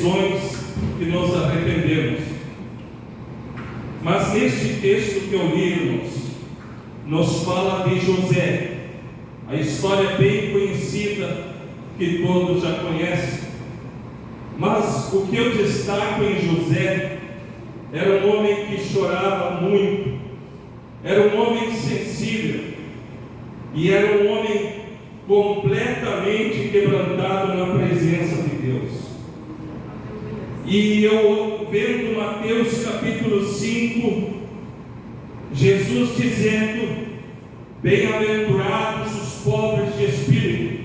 decisões que nos arrependemos. Mas neste texto que eu li, irmãos, nos fala de José, a história bem conhecida que todos já conhecem. Mas o que eu destaco em José era um homem que chorava muito, era um homem sensível e era um homem completamente quebrantado na presença de Deus. E eu vendo Mateus capítulo 5, Jesus dizendo: bem-aventurados os pobres de espírito,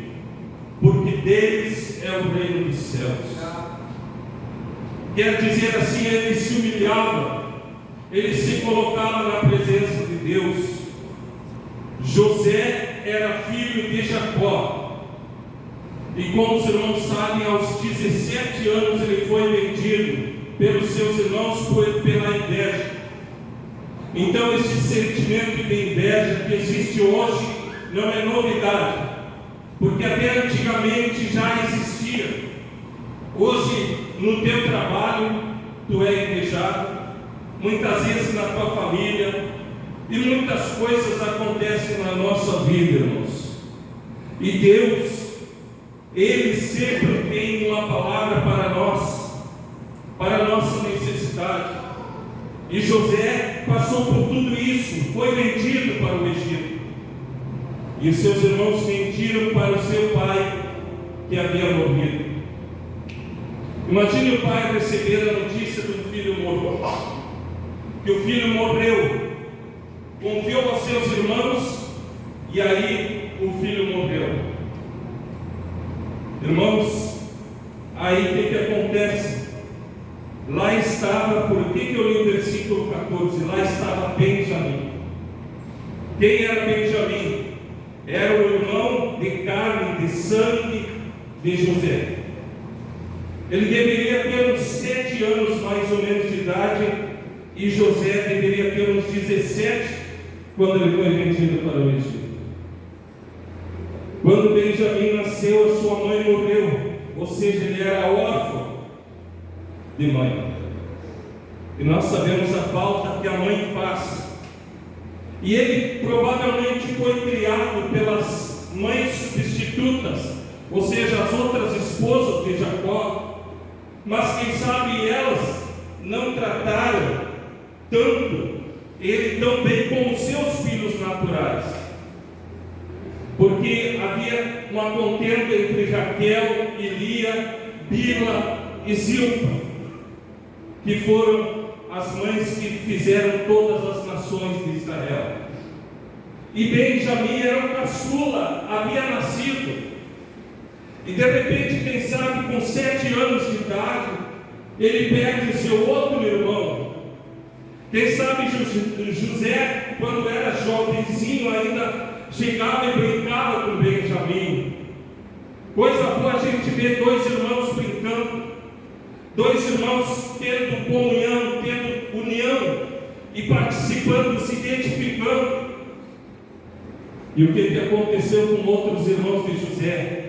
porque deles é o reino dos céus. Quer dizer assim, ele se humilhava, ele se colocava na presença de Deus. José era filho de Jacó, e como os irmãos sabem, aos 17 anos ele foi vendido pelos seus irmãos pela inveja. Então esse sentimento de inveja que existe hoje não é novidade, porque até antigamente já existia. Hoje no teu trabalho tu é invejado, muitas vezes na tua família, e muitas coisas acontecem na nossa vida, irmãos. E Deus, Ele sempre tem uma palavra para nós, para a nossa necessidade. E José passou por tudo isso, foi vendido para o Egito, e os seus irmãos mentiram para o seu pai que havia morrido. Imagine o pai receber a notícia do filho morto, que o filho morreu, confiou aos seus irmãos, e aí o filho morreu. Irmãos, aí o que acontece? Lá estava, por que eu li o versículo 14? Lá estava Benjamim. Quem era Benjamim? Era o irmão de carne, de sangue de José. Ele deveria ter uns 7 anos mais ou menos de idade, e José deveria ter uns 17 quando ele foi vendido para o Egito. Quando Benjamim nasceu, a sua mãe morreu, ou seja, ele era órfão de mãe. E nós sabemos a falta que a mãe faz. E ele provavelmente foi criado pelas mães substitutas, ou seja, as outras esposas de Jacó. Mas quem sabe elas não trataram tanto ele tão bem como os seus filhos naturais, porque havia uma contenda entre Raquel e Lia, Bila e Zilpa, que foram as mães que fizeram todas as nações de Israel. E Benjamim era o caçula, havia nascido. E de repente, quem sabe, com 7 anos de idade, ele perde o seu outro irmão. Quem sabe José, quando era jovenzinho, ainda chegava e brincava com Benjamim. Coisa boa a gente ver 2 irmãos brincando, 2 irmãos tendo comunhão, tendo união e participando, se identificando. E o que aconteceu com outros irmãos de José?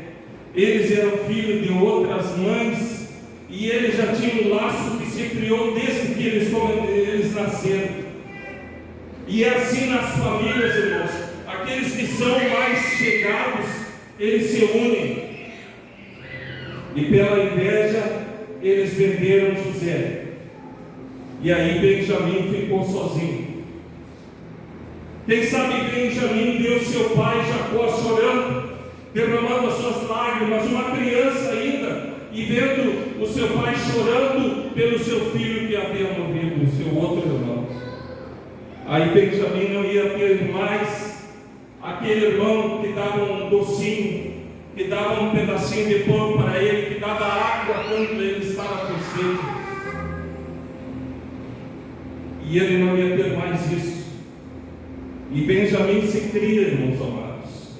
Eles eram filhos de outras mães, e eles já tinham um laço que se criou desde que eles nasceram. E é assim nas famílias, irmãos. Aqueles que são mais chegados, eles se unem. E pela inveja, eles venderam José. E aí Benjamim ficou sozinho. Quem sabe Benjamim viu seu pai Jacó chorando, derramando as suas lágrimas, uma criança ainda, e vendo o seu pai chorando pelo seu filho que havia morrido, o seu outro irmão. Aí Benjamim não ia ter mais aquele irmão que dava um docinho, que dava um pedacinho de pão para ele, que dava água quando ele estava com sede. E ele não ia ter mais isso. E Benjamim se cria, irmãos amados.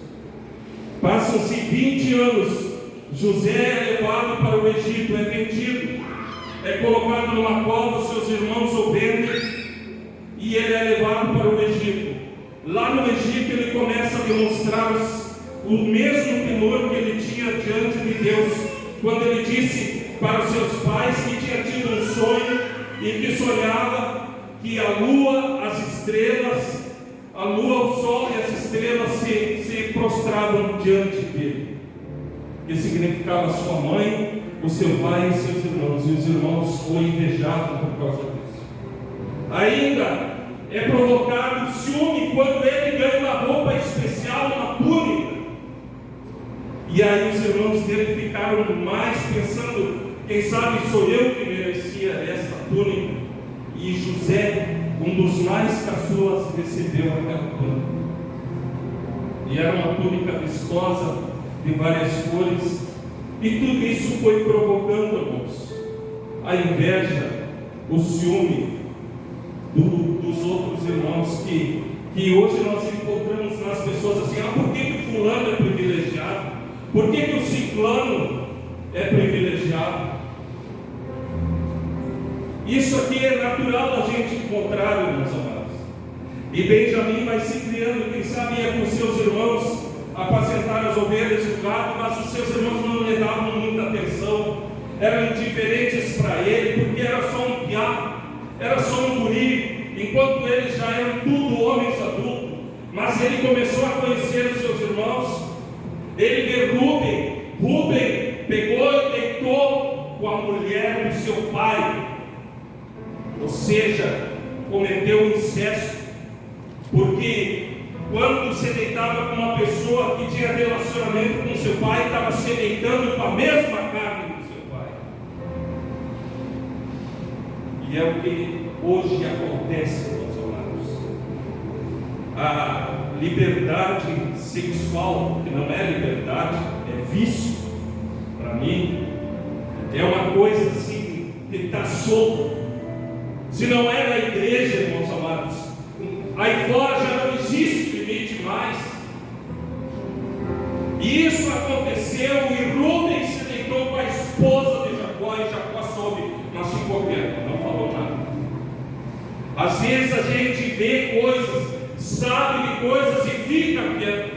Passam-se 20 anos. José é levado para o Egito, é vendido, é colocado numa cova, seus irmãos o vendem, e ele é levado para o Egito. Lá no Egito ele começa a demonstrar o mesmo temor que ele tinha diante de Deus, quando ele disse: para os seus pais que tinha tido um sonho e que sonhava que a lua, as estrelas, a lua, o sol e as estrelas se prostravam diante dele, que significava sua mãe, o seu pai e seus irmãos, e os irmãos o invejavam por causa disso. Ainda é provocado ciúme quando ele ganha uma roupa especial, uma túnica. E aí os irmãos dele ficaram mais pensando, quem sabe sou eu que merecia essa túnica. E José, um dos mais caçulas, recebeu aquela túnica. E era uma túnica vistosa, de várias cores. E tudo isso foi provocando, irmãos, a inveja, o ciúme dos outros irmãos que hoje nós encontramos nas pessoas assim: por que o fulano é privilegiado? Por que o ciclano é privilegiado? Isso aqui é natural a gente encontrar, meus amados. E Benjamim vai se criando, quem sabe ia com seus irmãos apacentar as ovelhas do gado, mas os seus irmãos não lhe davam muita atenção, eram indiferentes para ele, porque era só um piá, era só um guri, enquanto eles já eram tudo homens adultos. Mas ele começou a conhecer os seus irmãos. Ele vê Rúben pegou e deitou com a mulher do seu pai, ou seja, cometeu incesto, porque quando se deitava com uma pessoa que tinha relacionamento com seu pai, estava se deitando com a mesma carne do seu pai. E é o que hoje acontece, meus amados. A liberdade sexual, que não é liberdade, é vício, para mim, é uma coisa assim, que está solto. Se não é na igreja, irmãos amados, aí fora já não existe limite mais. E isso aconteceu, e Rúben se deitou com a esposa de Jacó, e Jacó soube, mas ficou quieto, não falou nada. Às vezes a gente vê coisas, sabe de coisas e fica quieto,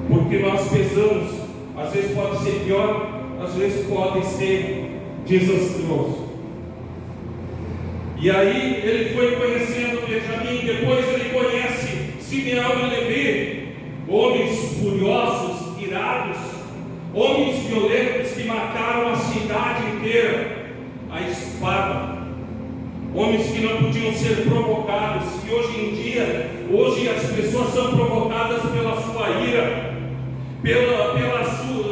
porque nós pesamos. Às vezes pode ser pior, às vezes pode ser desastroso. E aí ele foi conhecendo Benjamim, depois ele conhece Simeão e Levi, homens furiosos, irados, homens violentos que mataram a cidade inteira à espada, homens que não podiam ser provocados. E hoje as pessoas são provocadas pela sua ira,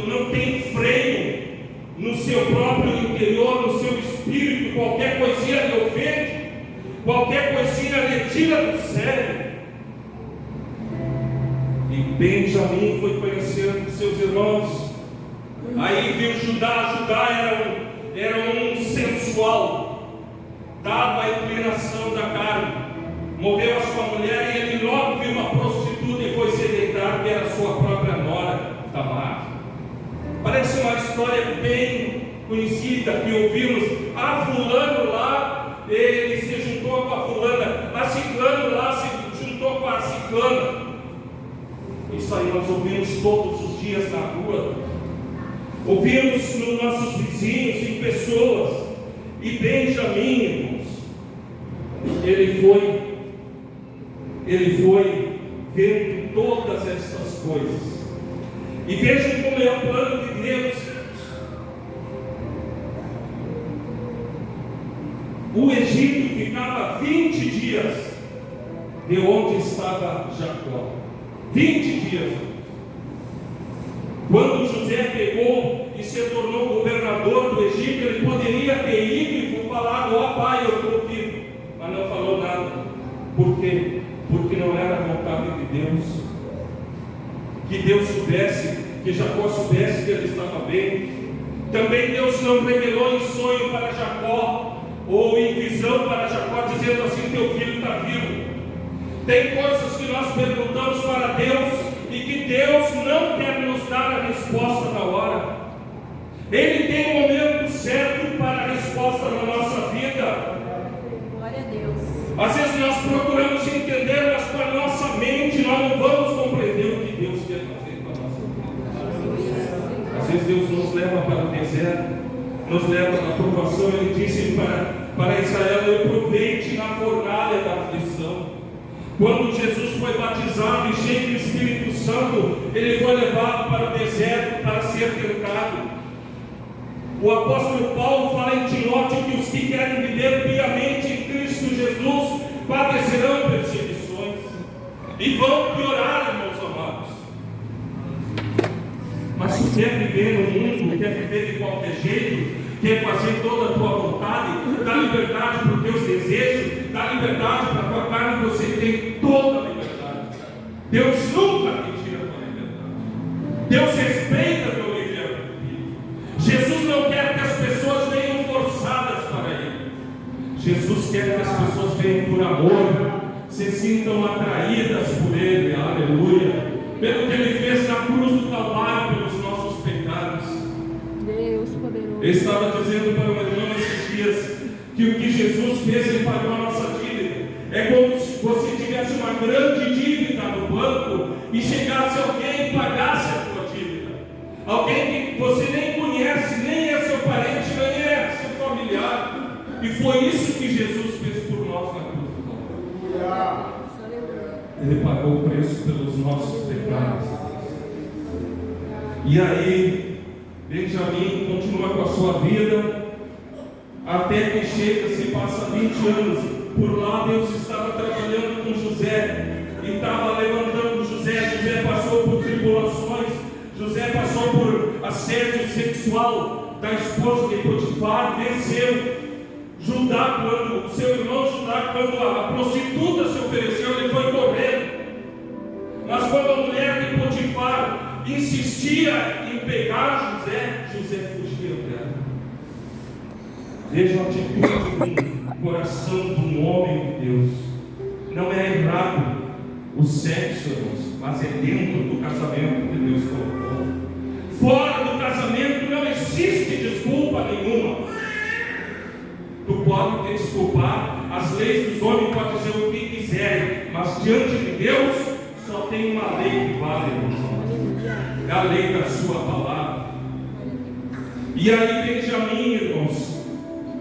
não tem freio no seu próprio interior, no seu espírito. Qualquer coisinha lhe ofende, qualquer coisinha lhe tira do sério. E Benjamim foi conhecendo seus irmãos, aí viu Judá era um sensual, dado à inclinação da carne, morreu a sua mulher, e ele logo viu uma prostituta e foi se deitar, que era sua própria nora, Tamar. Parece uma história bem conhecida que ouvimos: fulano lá, ele se juntou com a fulana, a ciclano lá se juntou com a ciclana. Isso aí nós ouvimos todos os dias na rua, ouvimos nos nossos vizinhos, em pessoas. E Benjamim, irmãos, ele foi vendo todas essas coisas. E vejam como é o plano de Deus. O Egito ficava 20 dias de onde estava Jacó. 20 dias. Quando José pegou e se tornou governador do Egito, ele poderia ter ido e falado: pai, eu estou vivo. Mas não falou nada. Por quê? Porque não era a vontade de Deus. Que Deus soubesse, que Jacó soubesse que ele estava bem. Também Deus não revelou em sonho para Jacó, ou em visão para Jacó, dizendo assim: teu filho está vivo. Tem coisas que nós perguntamos para Deus e que Deus não quer nos dar a resposta na hora. Ele tem o momento certo para a resposta na nossa vida. Glória a Deus. Às vezes nós procuramos entender, mas com a nossa mente nós não vamos compreender o que Deus quer fazer com a nossa vida. Às vezes Deus nos nos leva para o deserto, nos leva à provação. Ele disse para Israel: aproveite na fornalha da aflição. Quando Jesus foi batizado e cheio do Espírito Santo, ele foi levado para o deserto para ser tentado. O apóstolo Paulo fala em Timóteo que os que querem viver piamente em Cristo Jesus padecerão perseguições e vão piorar, irmãos amados. Mas se quer viver no mundo, quer viver de qualquer jeito, quer fazer toda a tua vontade, dá liberdade para os teus desejos, dá liberdade para a tua carne, você tem toda a liberdade. Deus nunca te tira a tua liberdade. Deus respeita o teu livre-arbítrio. Jesus não quer que as pessoas venham forçadas para Ele. Jesus quer que as pessoas venham por amor, se sintam atraídas por Ele, aleluia, pelo que Ele fez na cruz do Calvário pelos nossos pecados. Deus poderoso. Eu estava dizendo para uma irmã esses dias que o que Jesus fez, Ele pagou a nossa dívida. É como se você tivesse uma grande dívida no banco e chegasse alguém e pagasse a tua dívida. Alguém que você nem conhece, nem é seu parente, nem é seu familiar. E foi isso que Jesus fez por nós na cruz do Calvário. Ele pagou o preço pelos nossos pecados. E aí, Benjamim continua com a sua vida, até que chega, se passa 20 anos. Por lá Deus estava trabalhando com José, e estava levantando José. José passou por tribulações, José passou por assédio sexual da esposa de Potifar, venceu. Judá, quando seu irmão Judá, quando a prostituta se ofereceu, ele foi correndo. Mas quando a mulher de Potifar insistia em pegar José, José fugia dela. Veja a atitude do coração de um homem de Deus. Não é errado o sexo, irmãos, mas é dentro do casamento que Deus colocou. Fora do casamento não existe desculpa nenhuma. Tu pode te desculpar, as leis dos homens podem dizer o que quiserem, mas diante de Deus só tem uma lei que vale, irmãos. É a lei da sua palavra. E aí Benjamim, irmãos,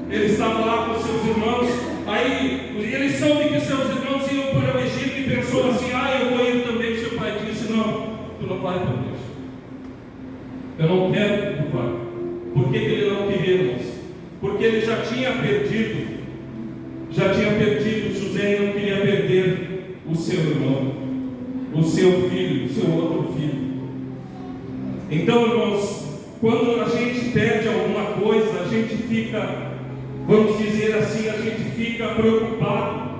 ele estava lá com seus irmãos. Aí ele soube que seus irmãos iam para o Egito e pensou assim: eu vou ir também. Seu pai disse: não, tu não vai para o Egito. Eu não quero que tu vá. Por que ele não queria, irmãos? Porque ele já tinha perdido José, e não queria perder o seu irmão, o seu filho, o seu outro filho. Então, irmãos, quando a gente perde alguma coisa, a gente fica, vamos dizer assim, a gente fica preocupado,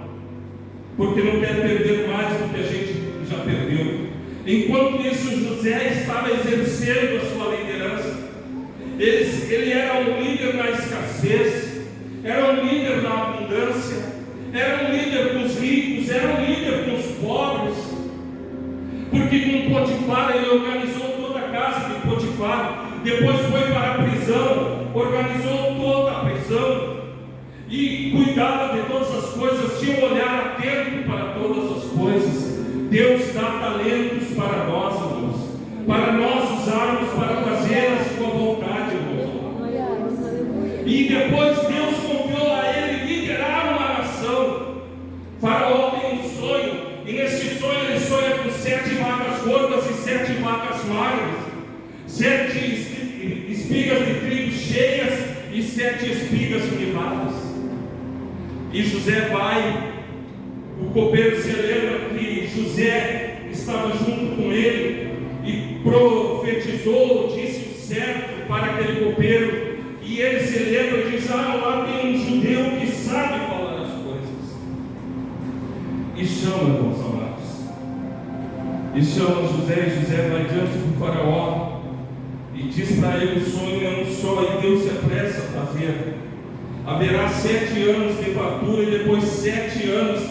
porque não quer perder mais do que a gente já perdeu. Enquanto isso, José estava exercendo a sua liderança. Ele era um líder na escassez, era um líder na abundância, era um líder com os ricos, era um líder com os pobres, porque com Potifar ele organizou toda a casa de Potifar, depois foi para a prisão, organizou toda a prisão e cuidava de todas as coisas, tinha um olhar atento para todas as coisas. Deus dá talentos para nós, irmãos, para nós usarmos para fazer a sua vontade, irmãos. E depois Deus confiou a ele liderar uma nação. Faraó tem um sonho, e nesse sonho ele sonha com 7 vacas gordas e 7 vacas magras, 7 espigas de trigo cheias e 7 espigas privadas. E José vai, o copeiro se lembra que José estava junto com ele e profetizou, disse o certo para aquele copeiro. E ele se lembra e diz: lá tem um judeu que sabe falar as coisas. E chama, irmãos amados. E chama José, e José vai diante do faraó e diz para ele: o sonho é um só, e Deus se apressa a fazer. Haverá 7 anos de fartura e depois 7 anos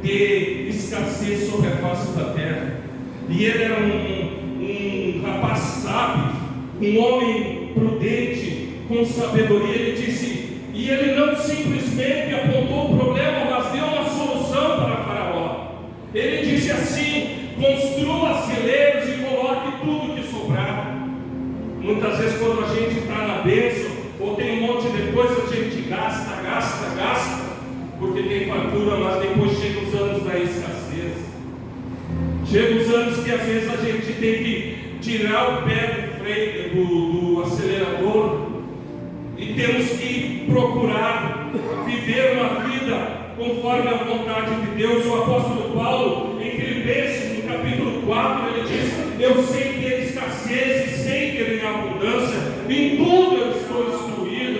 de escassez sobre a face da terra. E ele era um rapaz sábio, um homem prudente, com sabedoria. Ele disse, e ele não simplesmente apontou o problema, mas deu uma solução para Faraó. Ele disse assim: construa celeiros e coloque tudo que sobrar. No Muitas vezes quando a gente está na bênção, ou tem um monte de coisa, a gente gasta, porque tem fartura, mas depois chegam os anos da escassez. Chegam os anos que às vezes a gente tem que tirar o pé do freio, do acelerador, e temos que procurar viver uma vida conforme a vontade de Deus. O apóstolo Paulo, em Filipenses, no capítulo 4, ele diz: eu sei ter escassez e sei ter em abundância, em tudo eu estou instruído.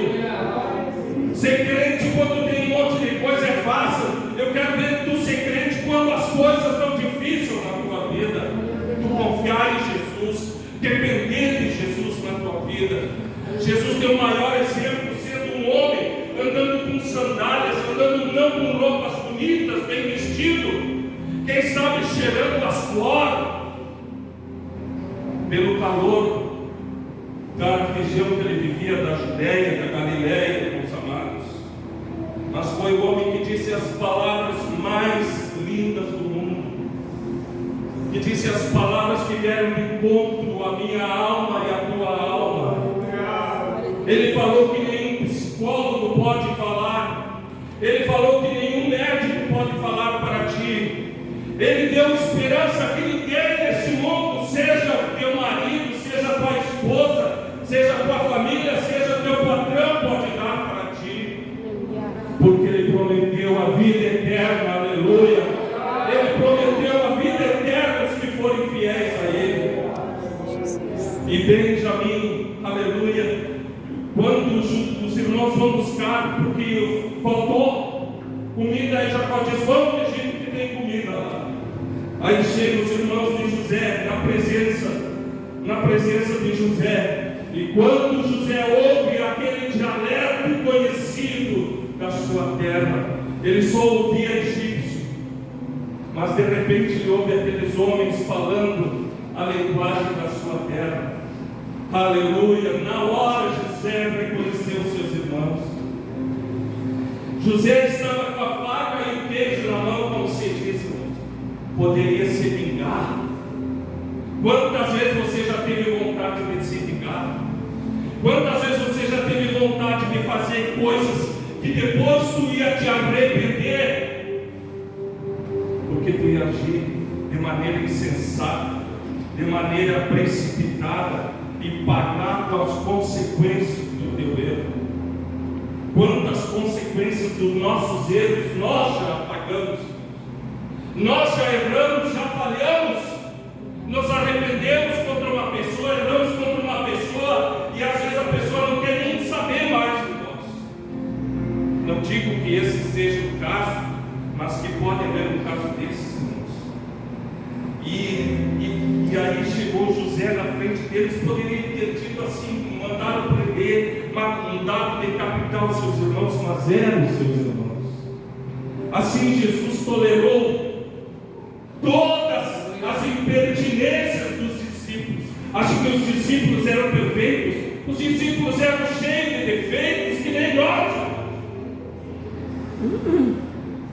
Ser crente quando tem um monte de coisa é fácil. Eu quero ver tu ser crente quando as coisas estão difíceis na tua vida. Tu confiar em Jesus, depender de Jesus na tua vida. Jesus deu o maior exemplo, sendo um homem, andando com sandálias, andando não com roupas bonitas, bem vestido, quem sabe cheirando as flores, pelo calor da região que ele vivia, da Judéia, da Galiléia, meus amados. Mas foi o homem que disse as palavras mais lindas do mundo, que disse as palavras que vieram de encontro à minha alma e à tua alma. Ele falou que nenhum psicólogo pode falar. Ele falou que nenhum médico pode falar para ti. Ele deu esperança que ninguém nesse mundo, seja teu marido, seja tua esposa, seja tua família, seja teu patrão, pode dar para ti. Porque ele prometeu a vida eterna, aleluia. Ele prometeu a vida eterna aos que forem fiéis a ele. E Benjamim, aleluia, quando os irmãos vão buscar, porque faltou comida, aí Jacó diz: vamos no Egito que tem comida lá. Aí chegam os irmãos de José na presença de José. E quando José ouve aquele dialeto conhecido da sua terra, ele só ouvia egípcio, mas de repente ele ouve aqueles homens falando a linguagem da sua terra. Aleluia! Na hora José reconheceu seus irmãos. José estava com a faca e o queijo na mão, como se diz, poderia se vingar. Quantas vezes você já teve vontade de se vingar? Quantas vezes você já teve vontade de fazer coisas que depois tu ia te arrepender? Porque tu ia agir de maneira insensata, de maneira precipitada, e pagar com as consequências do teu erro. Quantas consequências dos nossos erros nós já pagamos? Nós já erramos, já falhamos, nos arrependemos contra uma pessoa, erramos contra uma pessoa, e às vezes a pessoa não quer nem saber mais de nós. Não digo que esse seja o caso, mas que pode haver um caso desses, irmãos. E aí chegou José na frente deles, poderia ter dito assim, mandaram prender, mandaram decapitar os seus irmãos, mas eram os seus irmãos. Assim Jesus tolerou todas as impertinências dos discípulos. Acho que os discípulos eram perfeitos, os discípulos eram cheios de defeitos, que nem nós.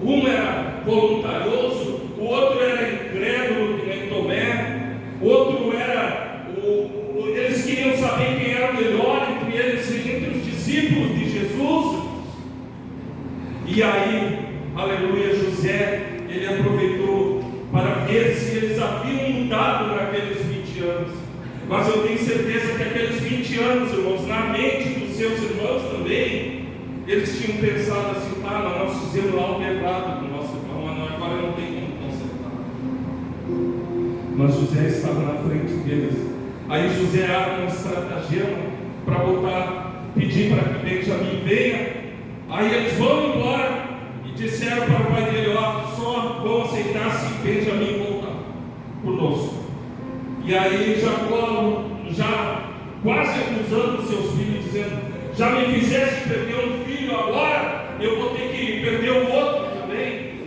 Um era voluntarioso, o outro era incrédulo, que nem Tomé, o outro era, eles queriam saber quem era o melhor entre eles, entre os discípulos de Jesus. E aí, aleluia, José, ele aproveitou para ver se eles haviam mudado naqueles 20 anos. Mas eu tenho certeza que aqueles 20 anos, irmãos, na mente dos seus irmãos também, eles tinham pensado assim: mas nós fizemos algo errado com o nosso irmão, mas agora não tem como consertar. Mas José estava na frente deles. Aí José abre uma estratagema para pedir para que Benjamim venha. Aí eles vão embora e disseram para o pai dele: só vão aceitar se Benjamim voltar conosco. E aí Jacó, já quase acusando seus filhos, dizendo: já me fizeste perder um filho, agora eu vou ter que perder o outro também.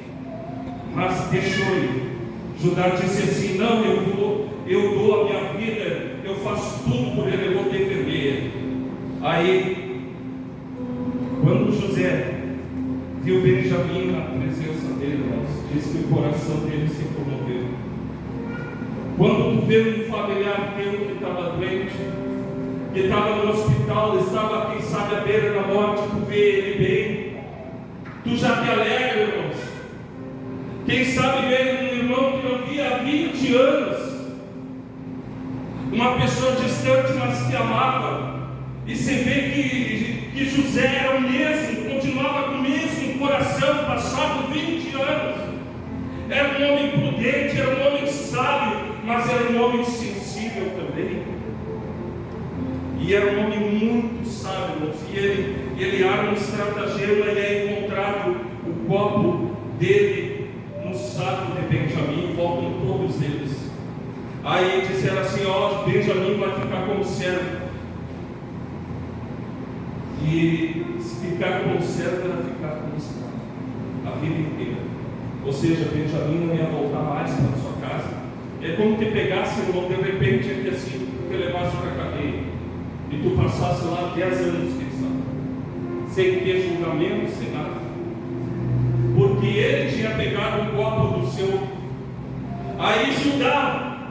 Mas deixou ele. Judá disse assim: não, eu dou a minha vida, eu faço tudo por ele, eu vou defender ele. Aí, quando José viu Benjamim na presença dele, disse que o coração dele se comoveu. Quando tu vê um familiar teu que estava doente, que estava no hospital, estava, quem sabe, à beira da morte, tu vê ele bem, tu já te alegra, irmãos. Quem sabe ver um irmão que não via há 20 anos, uma pessoa distante, mas que amava, e você vê que José era o mesmo, continuava com o mesmo coração, passado 20 anos. Era um homem prudente, era um homem sábio, mas era um homem sensível também. E era um homem muito sábio, irmãos. E ele arma um estratagema e é encontrado o copo dele no saco de Benjamim, voltam todos eles. Aí disseram assim: ó, Benjamim vai ficar como servo. E se ficar como servo, era ficar como escravo a vida inteira. Ou seja, Benjamim não ia voltar mais para a sua casa. É como te pegasse, irmão, de repente, que assim, te levasse para a cadeia e tu passasse lá 10 anos, quem sabe, sem ter julgamento, sem nada, porque ele tinha pegado um copo do seu. Aí Judá,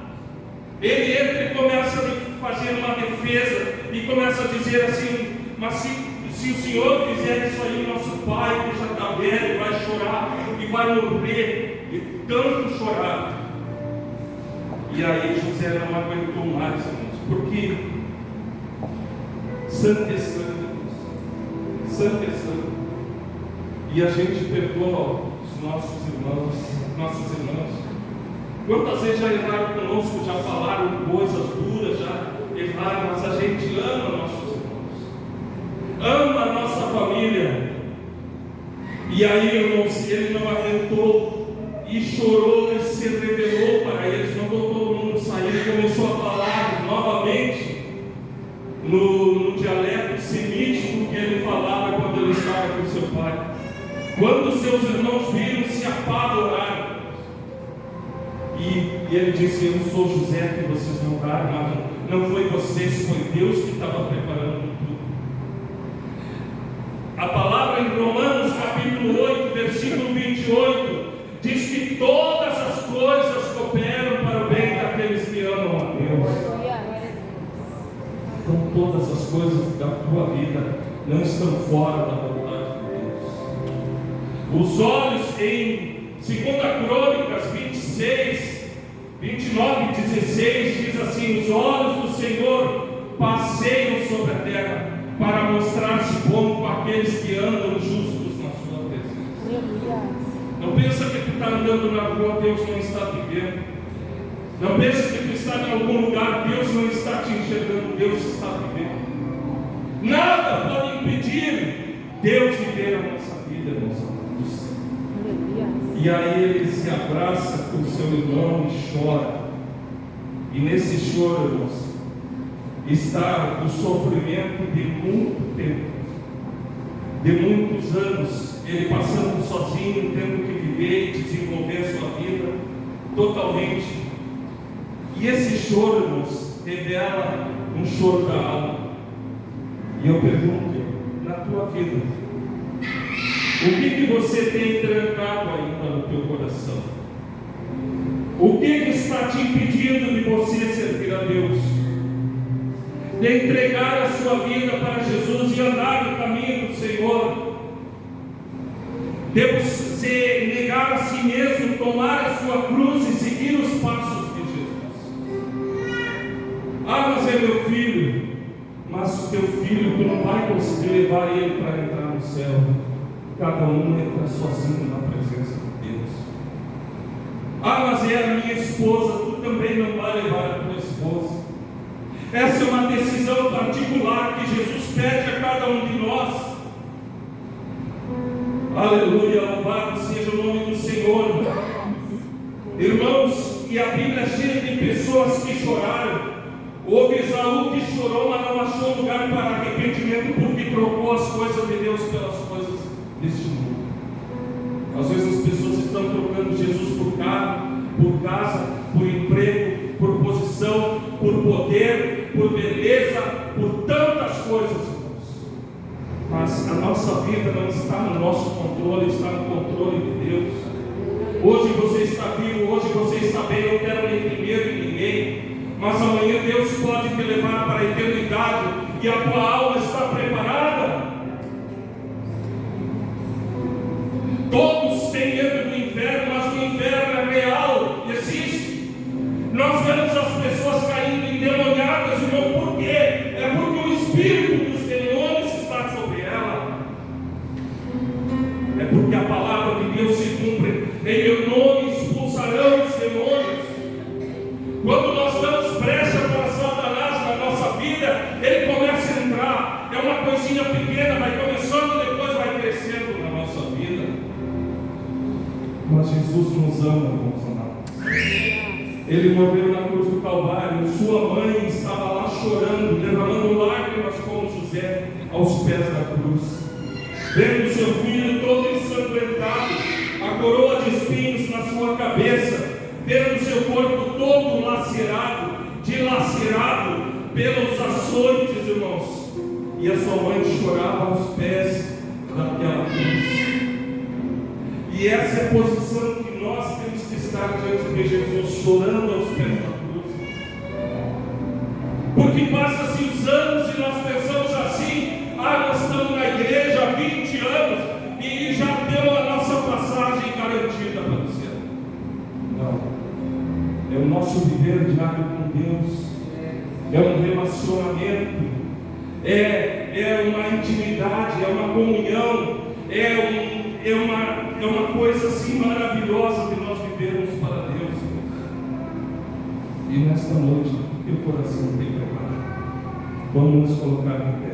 ele entra e começa a fazer uma defesa e começa a dizer assim: mas se o Senhor fizer isso aí, nosso pai, que já está velho, vai chorar e vai morrer de tanto chorar. E aí José não aguentou mais, irmãos, porque santo é santo, santo é santo. E a gente perdoa os nossos irmãos, nossas irmãs. Quantas vezes já erraram conosco, já falaram coisas duras, já erraram, mas a gente ama nossos irmãos, ama a nossa família. E aí, irmãos, ele não aguentou e chorou e se revelou para eles, mandou todo mundo sair e começou a falar novamente no dialeto semítico que ele falava quando ele estava com seu pai. Quando seus irmãos viram, se apavoraram. E ele disse: eu sou José que vocês não daram, não foi vocês, foi Deus que estava preparando tudo. A palavra em Romanos capítulo 8, versículo 28, diz que todas as coisas cooperam para o bem daqueles que amam a Deus. Então todas as coisas da tua vida não estão fora da vontade de Deus. Os olhos em 2 Crônicas 26, 29 e 16 diz assim: os olhos do Senhor passeiam sobre a terra para mostrar-se bom com aqueles que andam justos na sua presença. Não pensa que tu está andando na rua, Deus não está te vendo. Não pensa que tu está em algum lugar, Deus não está te enxergando, Deus está te vendo. Nada pode impedir Deus de ver a nossa vida, irmãos. E aí ele se abraça com o seu irmão e chora. E nesse choro, irmãos, está o sofrimento de muito tempo, de muitos anos, ele passando sozinho, tendo que viver e desenvolver a sua vida totalmente. E esse choro, irmãos, revela um choro da alma. E eu pergunto, na tua vida, o que você tem trancado ainda no teu coração? O que está te impedindo de você servir a Deus? De entregar a sua vida para Jesus e andar no caminho do Senhor? De você negar a si mesmo, tomar a sua cruz e seguir os passos de Jesus? Ah, mas é meu filho. Mas o teu filho, tu não vai conseguir levar ele para entrar no céu. Cada um entra sozinho na presença de Deus. Ah, mas é a minha esposa, tu também não vai levar a tua esposa. Essa é uma decisão particular que Jesus pede a cada um de nós. Aleluia, louvado seja o nome do Senhor. Irmãos, e a Bíblia é cheia de pessoas que choraram. Houve Esaú que chorou, mas não achou lugar para arrependimento, porque trocou as coisas de Deus pelas coisas deste mundo. Às vezes as pessoas estão trocando Jesus por carro, por casa, por emprego, por posição, por poder, por beleza, por tantas coisas, irmãos. Mas a nossa vida não está no nosso controle, está no controle de Deus. Hoje você está vivo, hoje você está bem, eu não quero nem ter medo de ninguém. mas amanhã Deus pode te levar para a eternidade e a tua alma está preparada. Todos têm medo do inferno, mas o inferno é real, existe. Nós vemos as pessoas caindo endemoniadas, irmão, por quê? É porque o espírito dos demônios está sobre ela. É porque a palavra de Deus se cumpre. Em meu nome expulsarão os demônios. Quando nós damos brecha para Satanás na nossa vida, ele começa a entrar. É uma coisinha pequena, vai começando e depois vai crescendo na nossa vida. Mas Jesus nos ama, irmãos amados. Ele morreu na cruz do Calvário. Sua mãe estava lá chorando, derramando lágrimas como José aos pés da cruz, vendo seu filho todo ensanguentado, a coroa de espinhos na sua cabeça, vendo seu corpo todo lacerado, dilacerado pelos açoites, irmãos. E a sua mãe chorava aos pés daquela cruz. E essa é a posição que nós temos que estar diante de Jesus, chorando aos pés da cruz. Porque passa-se os anos e nós pensamos assim: nós estamos na igreja há 20 anos e já temos a nossa passagem garantida para o céu. Não. É o nosso viver diário com Deus. É um relacionamento. É uma intimidade, é uma comunhão, é uma coisa assim maravilhosa que nós vivemos para Deus. E nesta noite, teu coração tem preparado. Vamos nos colocar em pé.